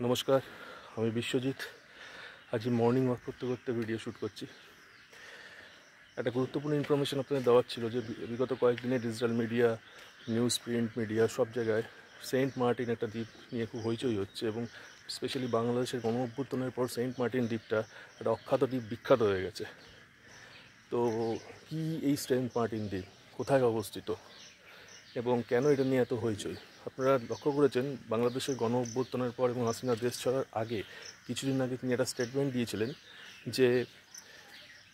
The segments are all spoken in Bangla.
নমস্কার, আমি বিশ্বজিৎ। আজ মর্নিং ওয়াক করতে করতে ভিডিও শ্যুট করছি। একটা গুরুত্বপূর্ণ ইনফরমেশন আপনাদের দেওয়ার ছিল যে বিগত কয়েকদিনে digital media, news print media সব জায়গায় সেন্ট মার্টিন একটা দ্বীপ নিয়ে খুব হইচই হচ্ছে, এবং স্পেশালি বাংলাদেশের গণ অভ্যুত্থানের পর সেন্ট মার্টিন দ্বীপটা একটা অখ্যাত দ্বীপ, বিখ্যাত হয়ে গেছে। তো কি এই সেন্ট মার্টিন দ্বীপ কোথায় অবস্থিত এবং কেন এটা নিয়ে এত হইচই? আপনারা লক্ষ্য করেছেন বাংলাদেশের গণ অভ্যুত্থানের পর এবং হাসিনা দেশ ছাড়ার আগে কিছুদিন আগে তিনি একটা স্টেটমেন্ট দিয়েছিলেন যে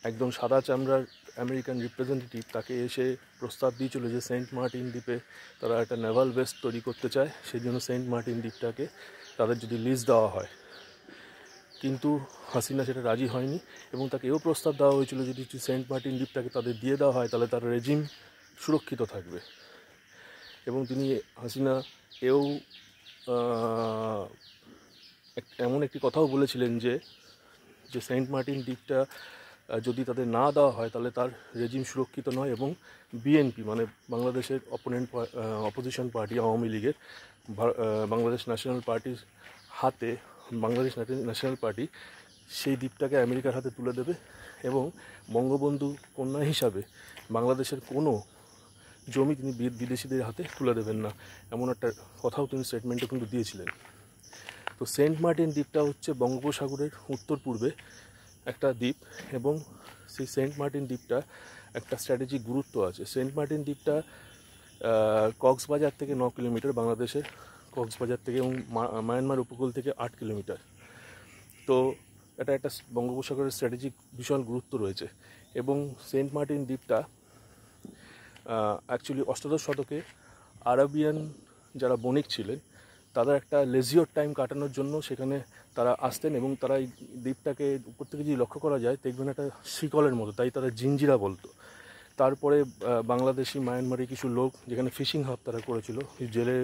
একদম সাদা চামড়ার আমেরিকান রিপ্রেজেন্টেটিভ তাকে এসে প্রস্তাব দিয়েছিল যে সেন্ট মার্টিন দ্বীপে তারা একটা নেভাল বেস তৈরি করতে চায়, সেই জন্য সেন্ট মার্টিন দ্বীপটাকে তাদের যদি লিজ দেওয়া হয়। কিন্তু হাসিনা সেটা রাজি হয়নি, এবং তাকে এও প্রস্তাব দেওয়া হয়েছিল যদি সেন্ট মার্টিন দ্বীপটাকে তাদের দিয়ে দেওয়া হয় তাহলে তার রেজিম সুরক্ষিত থাকবে। এবং তিনি হাসিনা এও এমন একটি কথাও বলেছিলেন যে সেন্ট মার্টিন দ্বীপটা যদি তাদের না দেওয়া হয় তাহলে তার রেজিম সুরক্ষিত নয়, এবং বিএনপি মানে বাংলাদেশের অপোজিশন পার্টি আওয়ামী লীগের বাংলাদেশ ন্যাশনাল পার্টির হাতে, বাংলাদেশ ন্যাশনাল পার্টি সেই দ্বীপটাকে আমেরিকার হাতে তুলে দেবে, এবং বঙ্গবন্ধু কন্যা হিসাবে বাংলাদেশের কোনো জমি তিনি বিদেশিদের হাতে তুলে দেবেন না, এমন একটা কথাও তিনি স্টেটমেন্টে কিন্তু দিয়েছিলেন। তো সেন্ট মার্টিন দ্বীপটা হচ্ছে বঙ্গোপসাগরের উত্তর পূর্বে একটা দ্বীপ, এবং সেই সেন্ট মার্টিন দ্বীপটা একটা স্ট্র্যাটেজিক গুরুত্ব আছে। সেন্ট মার্টিন দ্বীপটা কক্সবাজার থেকে 9 কিলোমিটার, বাংলাদেশের কক্সবাজার থেকে, এবং মায়ানমার উপকূল থেকে 8 কিলোমিটার। তো এটা একটা বঙ্গোপসাগরের স্ট্র্যাটেজিক বিশাল গুরুত্ব রয়েছে। এবং সেন্ট মার্টিন দ্বীপটা অ্যাকচুয়ালি অষ্টাদশ শতকে আরাবিয়ান যারা বণিক ছিলেন তাদের একটা লেজিওর টাইম কাটানোর জন্য সেখানে তারা আসতেন, এবং তারা এই দ্বীপটাকে উপর থেকে যদি লক্ষ্য করা যায় দেখবেন একটা শিকলের মতো, তাই তারা জিঞ্জিরা বলতো। তারপরে বাংলাদেশি মায়ানমারি কিছু লোক যেখানে ফিশিং হাব তারা করেছিল, জেলে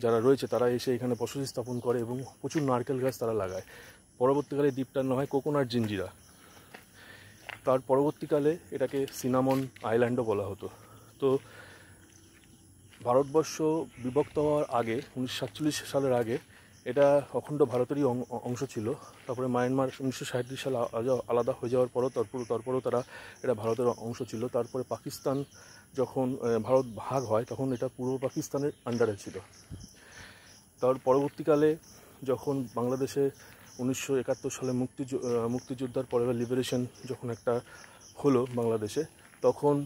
যারা রয়েছে তারা এসে এখানে বসতি স্থাপন করে এবং প্রচুর নারকেল গাছ তারা লাগায়। পরবর্তীকালে দ্বীপটার নাম হয় কোকোনাট জিঞ্জিরা। তার পরবর্তীকালে এটাকে সিনামন আইল্যান্ডও বলা হতো। তো ভারতবর্ষ বিভক্ত হওয়ার আগে 1947 সালের আগে এটা অখণ্ড ভারতেরই অংশ ছিল। তারপরে মায়ানমার 1937 সালে আলাদা হয়ে যাওয়ার পরও তারপরেও তারা এটা ভারতের অংশ ছিল। তারপরে পাকিস্তান যখন ভারত ভাগ হয় তখন এটা পূর্ব পাকিস্তানের আন্ডারে ছিল। তার পরবর্তীকালে যখন বাংলাদেশে 1971 সালে মুক্তিযোদ্ধার পরে লিবারেশন যখন একটা হলো বাংলাদেশে, তখন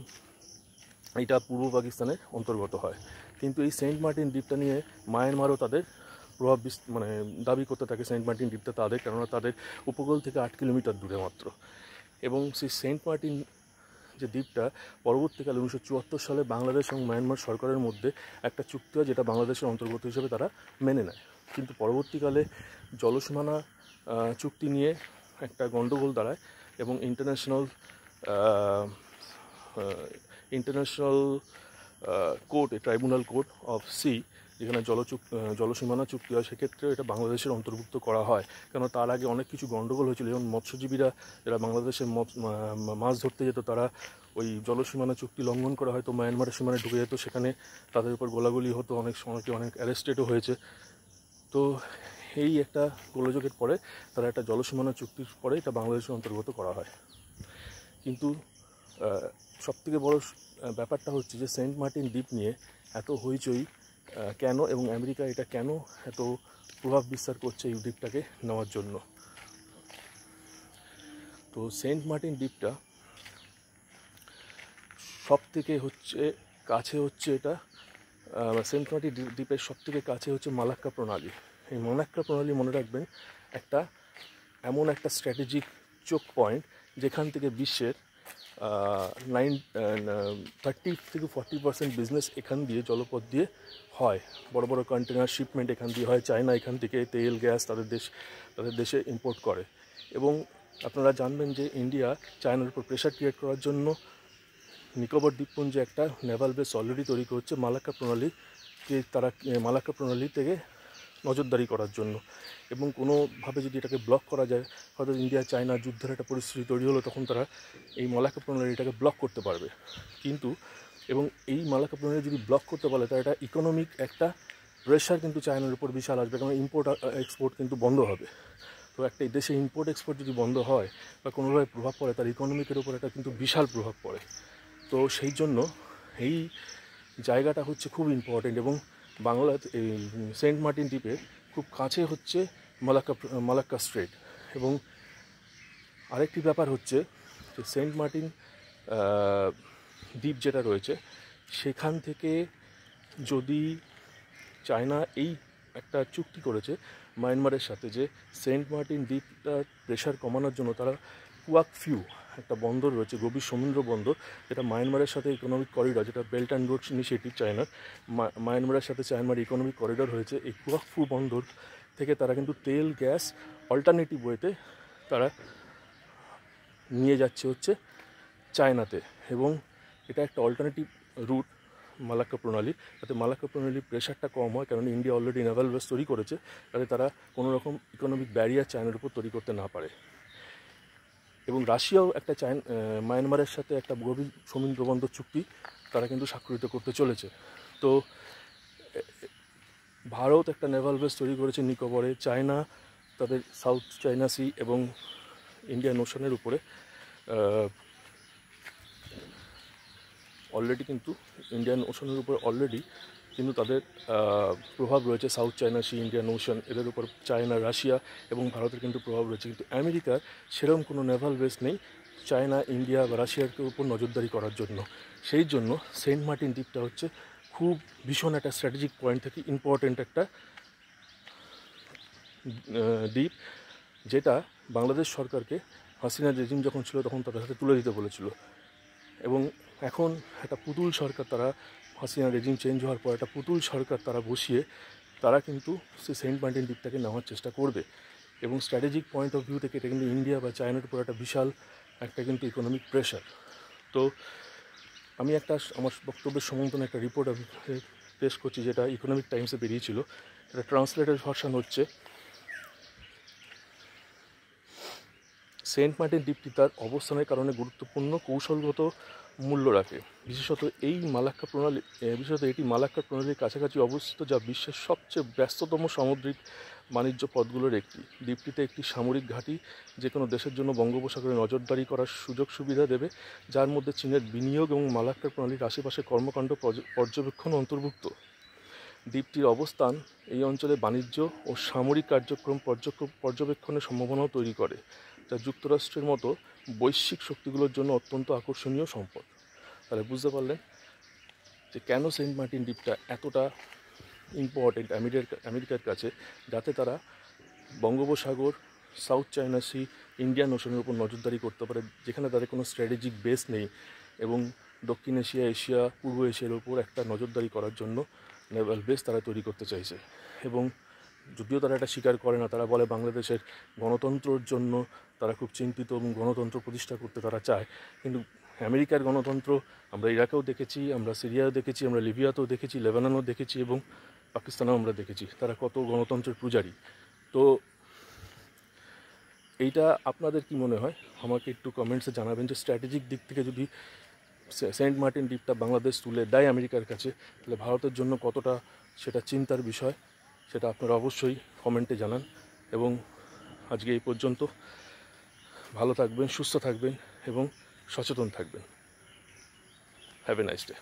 এটা পূর্ব পাকিস্তানের অন্তর্গত হয়। কিন্তু এই সেন্ট মার্টিন দ্বীপটা নিয়ে মায়ানমারও তাদের প্রভাব দাবি করতে থাকে সেন্ট মার্টিন দ্বীপটা তাদের, কেননা তাদের উপকূল থেকে 8 কিলোমিটার দূরে মাত্র। এবং সেই সেন্ট মার্টিন যে দ্বীপটা পরবর্তীকালে 1974 সালে বাংলাদেশ এবং মায়ানমার সরকারের মধ্যে একটা চুক্তি হয়, যেটা বাংলাদেশের অন্তর্গত হিসেবে তারা মেনে নেয়। কিন্তু পরবর্তীকালে জলসীমানা চুক্তি নিয়ে একটা গণ্ডগোল দাঁড়ায়, এবং international court, tribunal court of sea, যেখানে জলসীমানা চুক্তি হয়, সেক্ষেত্রে এটা বাংলাদেশের অন্তর্ভুক্ত করা হয়। কেন তার আগে অনেক কিছু গণ্ডগোল হয়েছিল, যেমন মৎস্যজীবীরা যারা বাংলাদেশে মাছ ধরতে যেত তারা ওই জলসীমানা চুক্তি লঙ্ঘন করা হয়তো মায়ানমারের সীমানায় ঢুকে যেত, সেখানে তাদের উপর গোলাগুলি হতো, অনেক অ্যারেস্টেডও হয়েছে। তো এই একটা গোলযোগের পরে তারা একটা জলসীমানা চুক্তির পরে এটা বাংলাদেশের অন্তর্গত করা হয়। কিন্তু সবথেকে বড় ব্যাপারটা হচ্ছে যে সেন্ট মার্টিন দ্বীপ নিয়ে এত হইচই কেন, এবং আমেরিকা এটা কেন এত প্রভাব বিস্তার করছে এই দ্বীপটাকে নেওয়ার জন্য। তো সেন্ট মার্টিন দ্বীপটা সব থেকে কাছে হচ্ছে এটা সেন্ট মার্টিন দ্বীপের সব থেকে কাছে হচ্ছে মালাক্কা প্রণালী। এই মালাক্কা প্রণালী মনে রাখবেন এমন একটা স্ট্র্যাটেজিক চোক পয়েন্ট, যেখান থেকে বিশ্বের 30-40% বিজনেস এখান দিয়ে জলপথ দিয়ে হয়। বড় বড় কন্টেনার শিপমেন্ট এখান দিয়ে হয়। চায়না এখান থেকে তেল গ্যাস তাদের দেশে ইম্পোর্ট করে। এবং আপনারা জানবেন যে ইন্ডিয়া চায়নার উপর প্রেশার ক্রিয়েট করার জন্য নিকোবর দ্বীপপুঞ্জে একটা নেভাল বেস অলরেডি তৈরি করছে মালাক্কা প্রণালী থেকে নজরদারি করার জন্য। এবং কোনোভাবে যদি এটাকে ব্লক করা যায়, হয়তো ইন্ডিয়া চায়না যুদ্ধের একটা পরিস্থিতি তৈরি হলো, তখন তারা এই মালাক্কা প্রণালীটাকে ব্লক করতে পারবে। এবং এই মালাক্কা প্রণালী যদি ব্লক করতে পারে তারা এটা ইকোনমিক একটা প্রেশার কিন্তু চায়নার উপর বিশাল আসবে, কারণ ইম্পোর্ট এক্সপোর্ট কিন্তু বন্ধ হবে। তো একটা দেশে ইম্পোর্ট এক্সপোর্ট যদি বন্ধ হয় বা কোনোভাবে প্রভাব পড়ে, তার ইকোনমিকের উপর একটা কিন্তু বিশাল প্রভাব পড়ে। তো সেই জন্য এই জায়গাটা হচ্ছে খুব ইম্পর্টেন্ট, এবং বাংলা এই সেন্ট মার্টিন দ্বীপের খুব কাছে হচ্ছে মালাক্কা স্ট্রেট। এবং আরেকটি ব্যাপার হচ্ছে যে সেন্ট মার্টিন দ্বীপ যেটা রয়েছে, সেখান থেকে যদি চায়না এই একটা চুক্তি করেছে মায়ানমারের সাথে, যে সেন্ট মার্টিন দ্বীপটার প্রেশার কমানোর জন্য তারা কুয়াক ফিউ একটা বন্দর রয়েছে, গভীর সমুদ্র বন্দর, যেটা মায়ানমারের সাথে ইকোনমিক করিডর, যেটা বেল্ট অ্যান্ড রোড ইনিশিয়েটিভ চায়নার, মায়ানমারের সাথে চায়নার ইকোনমিক করিডর হয়েছে। এই কুয়াক ফিউ বন্দর থেকে তারা কিন্তু তেল গ্যাস অল্টারনেটিভ ওয়েতে তারা নিয়ে যাচ্ছে হচ্ছে চায়নাতে, এবং এটা একটা অল্টারনেটিভ রুট মালাক্কা প্রণালী, যাতে মালাক্কা প্রণালীর প্রেশারটা কম হয়, কারণ ইন্ডিয়া অলরেডি নেভাল বেস তৈরি করেছে, যাতে তারা কোনো রকম ইকোনমিক ব্যারিয়ার চায়নার উপর তৈরি করতে না পারে। এবং রাশিয়াও একটা মায়ানমারের সাথে একটা গভীর সমুদ্র বন্দর চুক্তি তারা কিন্তু স্বাক্ষরিত করতে চলেছে। তো ভারত একটা নেভাল বেস তৈরি করেছে নিকোবরে, চায়না তাদের সাউথ চায়না সি এবং ইন্ডিয়ান ওশানের উপরে অলরেডি কিন্তু ইন্ডিয়ান ওশানের উপর অলরেডি কিন্তু তাদের প্রভাব রয়েছে। South China Sea, Indian Ocean, এদের উপর চায়না, রাশিয়া এবং ভারতের কিন্তু প্রভাব রয়েছে। কিন্তু আমেরিকার সেরকম কোনো নেভাল বেস নেই চায়না, ইন্ডিয়া বা রাশিয়ার উপর নজরদারি করার জন্য। সেই জন্য সেন্ট মার্টিন দ্বীপটা হচ্ছে খুব ভীষণ একটা স্ট্র্যাটেজিক পয়েন্ট থেকে ইম্পর্টেন্ট একটা দ্বীপ, যেটা বাংলাদেশ সরকারকে হাসিনা রেজিম যখন ছিল তখন তাদের হাতে তুলে দিতে বলেছিল। এবং এখন একটা পুতুল সরকার, তারা হাসিনা রেজিম চেঞ্জ হওয়ার পর একটা পুতুল সরকার তারা বসিয়ে তারা কিন্তু সেই সেন্ট মার্টিন দ্বীপটাকে নেওয়ার চেষ্টা করবে। এবং স্ট্র্যাটেজিক পয়েন্ট অফ ভিউ থেকে এটা কিন্তু ইন্ডিয়া বা চায়নার উপর একটা বিশাল একটা কিন্তু ইকোনমিক প্রেশার। তো আমি আমার বক্তব্যের সমন্তনে একটা রিপোর্ট আমি পেশ করছি, যেটা ইকোনমিক টাইমসে বেরিয়েছিল। এটা ট্রান্সলেটেড ভার্সান হচ্ছে, সেন্ট মার্টিন দ্বীপটি তার অবস্থানের কারণে গুরুত্বপূর্ণ কৌশলগত মূল্য রাখে। বিশেষত এটি মালাক্কা প্রণালীর কাছাকাছি অবস্থিত, যা বিশ্বের সবচেয়ে ব্যস্ততম সামুদ্রিক বাণিজ্য পথগুলোর একটি। দ্বীপটিতে একটি সামরিক ঘাঁটি যে কোনো দেশের জন্য বঙ্গোপসাগরে নজরদারি করার সুযোগ সুবিধা দেবে, যার মধ্যে চীনের বিনিয়োগ এবং মালাক্কা প্রণালীর আশেপাশে কর্মকাণ্ড পর্যবেক্ষণ অন্তর্ভুক্ত। দ্বীপটির অবস্থান এই অঞ্চলে বাণিজ্য ও সামরিক কার্যক্রম পর্যবেক্ষণের সম্ভাবনাও তৈরি করে, যা যুক্তরাষ্ট্রের মতো বৈশ্বিক শক্তিগুলোর জন্য অত্যন্ত আকর্ষণীয় সম্পদ। তাহলে বুঝতে পারলেন যে কেন সেন্ট মার্টিন দ্বীপটা এতটা ইম্পর্টেন্ট আমেরিকার কাছে, যাতে তারা বঙ্গোপসাগর, সাউথ চায়না সি, ইন্ডিয়ান ওশানের উপর নজরদারি করতে পারে, যেখানে তাদের কোনো স্ট্র্যাটেজিক বেস নেই। এবং দক্ষিণ এশিয়া, পূর্ব এশিয়ার উপর একটা নজরদারি করার জন্য নেভাল বেস তারা তৈরি করতে চাইছে। এবং যদিও তারা এটা স্বীকার করে না, তারা বলে বাংলাদেশের গণতন্ত্রের জন্য তারা খুব চিন্তিত এবং গণতন্ত্র প্রতিষ্ঠা করতে তারা চায়। কিন্তু আমেরিকার গণতন্ত্র আমরা ইরাকেও দেখেছি, আমরা সিরিয়াও দেখেছি, আমরা লিবিয়াতেও দেখেছি, লেবাননেও দেখেছি এবং পাকিস্তানেও আমরা দেখেছি তারা কত গণতন্ত্রের পূজারী। তো এইটা আপনাদের কি মনে হয় আমাকে একটু কমেন্টসে জানাবেন, যে স্ট্র্যাটেজিক দিক থেকে যদি সেন্ট মার্টিন দ্বীপটা বাংলাদেশ তুলে দেয় আমেরিকার কাছে, তাহলে ভারতের জন্য কতটা সেটা চিন্তার বিষয়, সেটা আপনারা অবশ্যই কমেন্টে জানান। এবং আজকে এই পর্যন্ত। ভালো থাকবেন, সুস্থ থাকবেন এবং সচেতন থাকবেন। Have a nice day.